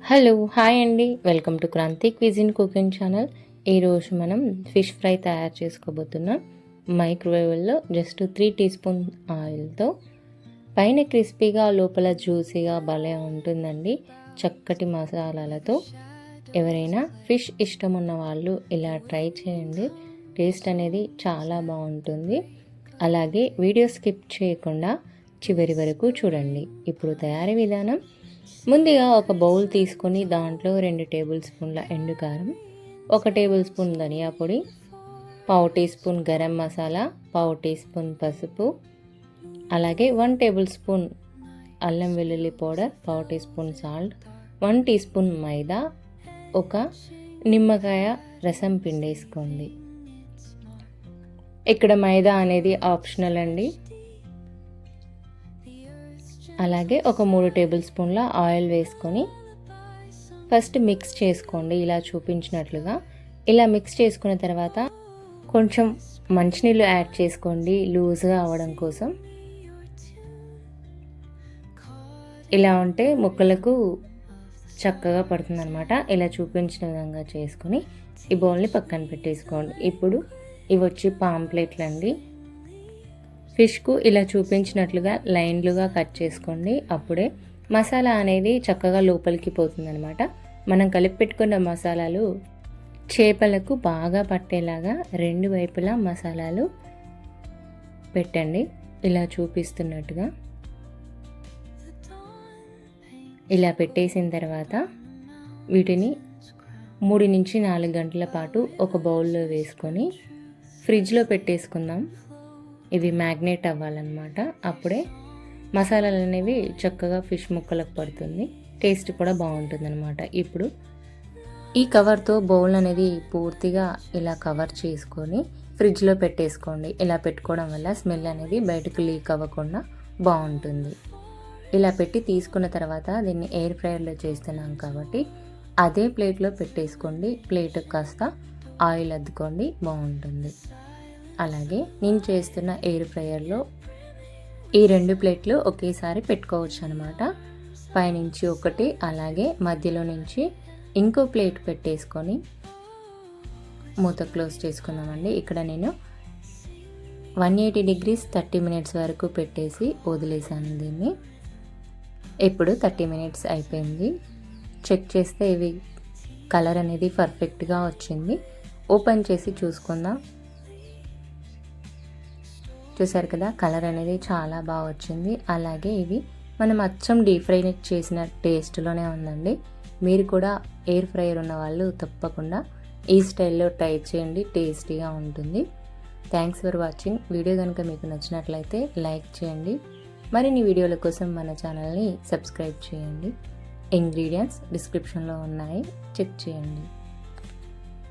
Hello hi అండి, welcome to Kranthi cuisine cooking channel. ఈరోజు మనం ఫిష్ ఫ్రై తయారు చేసుకోబోతున్నాం. మైక్రోవేవ్లో జస్ట్ 3 టీ స్పూన్ ఆయిల్తో పైన క్రిస్పీగా లోపల జ్యూసీగా భలే ఉంటుందండి. చక్కటి మసాలాలతో ఎవరైనా ఫిష్ ఇష్టం ఉన్న వాళ్ళు ఇలా ట్రై చేయండి. టేస్ట్ అనేది చాలా బాగుంటుంది. అలాగే వీడియో స్కిప్ చేయకుండా చివరి వరకు చూడండి. ఇప్పుడు తయారీ విధానం. ముందుగా ఒక బౌల్ తీసుకొని దాంట్లో 2 టేబుల్ స్పూన్ల ఎండుకారం, 1 టేబుల్ స్పూన్ ధనియా పొడి, 1/2 teaspoon garam masala, 1/2 teaspoon పసుపు, అలాగే 1 టేబుల్ స్పూన్ అల్లం వెల్లుల్లి powder, 1/2 teaspoon salt, 1 teaspoon maida, ఒక నిమ్మకాయ రసం పిండేసుకోండి. ఇక్కడ మైదా అనేది ఆప్షనల్ అండి. అలాగే ఒక 3 టేబుల్ స్పూన్ల ఆయిల్ వేసుకొని ఫస్ట్ మిక్స్ చేసుకోండి. ఇలా చూపించినట్లుగా ఇలా మిక్స్ చేసుకున్న తర్వాత కొంచెం మంచినీళ్ళు యాడ్ చేసుకోండి లూజ్గా అవ్వడం కోసం. ఇలా ఉంటే ముక్కలకు చక్కగా పడుతుందన్నమాట. ఇలా చూపించిన విధంగా చేసుకొని ఈ బౌల్ని పక్కన పెట్టేసుకోండి. ఇప్పుడు ఇవి వచ్చి పాంప్లెట్లు అండి. ఫిష్కు ఇలా చూపించినట్లుగా లైన్లుగా కట్ చేసుకోండి. అప్పుడే మసాలా అనేది చక్కగా లోపలికి పోతుందన్నమాట. మనం కలిపి పెట్టుకున్న మసాలాలు చేపలకు బాగా పట్టేలాగా 2 వైపులా మసాలాలు పెట్టండి. ఇలా చూపిస్తున్నట్టుగా ఇలా పెట్టేసిన తర్వాత వీటిని 3 నుంచి 4 గంటల పాటు ఒక బౌల్లో వేసుకొని ఫ్రిడ్జ్లో పెట్టేసుకుందాం. ఇవి మ్యాగ్నేట్ అవ్వాలన్నమాట. అప్పుడే మసాలాలు అనేవి చక్కగా ఫిష్ ముక్కలకు పడుతుంది, టేస్ట్ కూడా బాగుంటుంది అనమాట. ఇప్పుడు ఈ కవర్తో బౌల్ అనేది పూర్తిగా ఇలా కవర్ చేసుకొని ఫ్రిడ్జ్లో పెట్టేసుకోండి. ఇలా పెట్టుకోవడం వల్ల స్మెల్ అనేది బయటకు లీక్ అవ్వకుండా బాగుంటుంది. ఇలా పెట్టి తీసుకున్న తర్వాత దీన్ని ఎయిర్ ఫ్రైయర్లో చేస్తున్నాం కాబట్టి అదే ప్లేట్లో పెట్టేసుకోండి. ప్లేట్ కాస్త ఆయిల్ అద్దుకోండి, బాగుంటుంది. అలాగే నేను చేస్తున్న ఎయిర్ ఫ్రైయర్లో ఈ 2 ప్లేట్లు ఒకేసారి పెట్టుకోవచ్చు అనమాట. పైనుంచి ఒకటి, అలాగే మధ్యలో నుంచి ఇంకో ప్లేట్ పెట్టేసుకొని మూత క్లోజ్ చేసుకుందామండి. ఇక్కడ నేను 180 డిగ్రీస్ 30 మినిట్స్ వరకు పెట్టేసి వదిలేసాను దీన్ని. ఇప్పుడు 30 మినిట్స్ అయిపోయింది. చెక్ చేస్తే ఇవి కలర్ అనేది పర్ఫెక్ట్గా వచ్చింది. ఓపెన్ చేసి చూసుకుందాం. చూసారు కదా, కలర్ అనేది చాలా బాగా వచ్చింది. అలాగే ఇవి మనం అచ్చం డీప్ ఫ్రై చేసిన టేస్ట్లోనే ఉందండి. మీరు కూడా ఎయిర్ ఫ్రైయర్ ఉన్న వాళ్ళు తప్పకుండా ఈ స్టైల్లో ట్రై చేయండి, టేస్టీగా ఉంటుంది. Thanks for watching. వీడియో కనుక మీకు నచ్చినట్లయితే లైక్ చేయండి. మరిన్ని వీడియోల కోసం మన ఛానల్ని సబ్స్క్రైబ్ చేయండి. ఇంగ్రీడియంట్స్ డిస్క్రిప్షన్లో ఉన్నాయి, చెక్ చేయండి.